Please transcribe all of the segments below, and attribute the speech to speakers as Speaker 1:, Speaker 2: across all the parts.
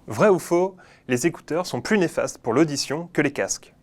Speaker 1: Vrai ou faux, les écouteurs sont plus néfastes pour l'audition que les casques.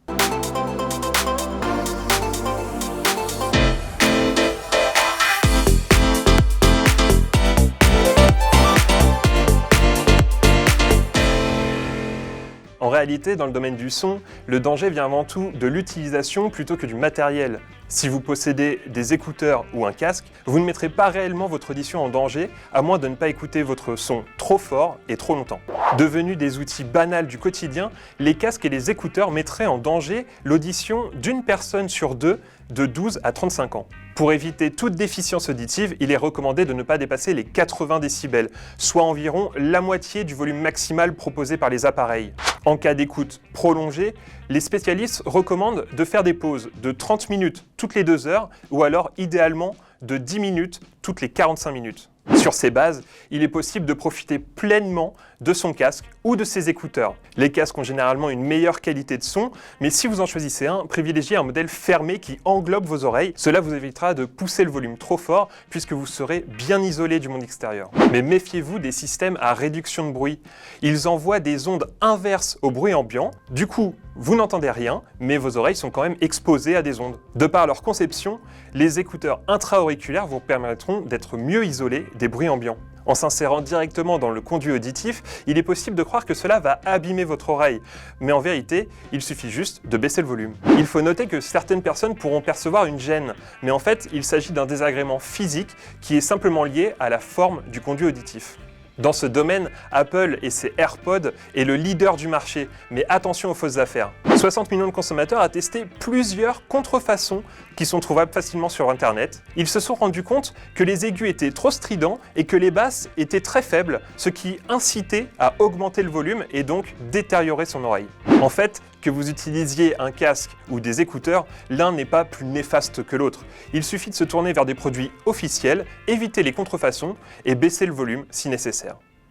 Speaker 1: En réalité, dans le domaine du son, le danger vient avant tout de l'utilisation plutôt que du matériel. Si vous possédez des écouteurs ou un casque, vous ne mettrez pas réellement votre audition en danger, à moins de ne pas écouter votre son trop fort et trop longtemps. Devenus des outils banals du quotidien, les casques et les écouteurs mettraient en danger l'audition d'une personne sur deux de 12 à 35 ans. Pour éviter toute déficience auditive, il est recommandé de ne pas dépasser les 80 décibels, soit environ la moitié du volume maximal proposé par les appareils. En cas d'écoute prolongée, les spécialistes recommandent de faire des pauses de 30 minutes toutes les 2 heures ou alors idéalement de 10 minutes toutes les 45 minutes. Sur ces bases, il est possible de profiter pleinement de son casque ou de ses écouteurs. Les casques ont généralement une meilleure qualité de son, mais si vous en choisissez un, privilégiez un modèle fermé qui englobe vos oreilles. Cela vous évitera de pousser le volume trop fort puisque vous serez bien isolé du monde extérieur. Mais méfiez-vous des systèmes à réduction de bruit. Ils envoient des ondes inverses au bruit ambiant. Du coup, vous n'entendez rien, mais vos oreilles sont quand même exposées à des ondes. De par leur conception, les écouteurs intra-auriculaires vous permettront d'être mieux isolés des bruits ambiants. En s'insérant directement dans le conduit auditif, il est possible de croire que cela va abîmer votre oreille. Mais en vérité, il suffit juste de baisser le volume. Il faut noter que certaines personnes pourront percevoir une gêne, mais en fait, il s'agit d'un désagrément physique qui est simplement lié à la forme du conduit auditif. Dans ce domaine, Apple et ses AirPods est le leader du marché, mais attention aux fausses affaires. 60 millions de consommateurs ont testé plusieurs contrefaçons qui sont trouvables facilement sur Internet. Ils se sont rendus compte que les aigus étaient trop stridents et que les basses étaient très faibles, ce qui incitait à augmenter le volume et donc détériorer son oreille. En fait, que vous utilisiez un casque ou des écouteurs, l'un n'est pas plus néfaste que l'autre. Il suffit de se tourner vers des produits officiels, éviter les contrefaçons et baisser le volume si nécessaire.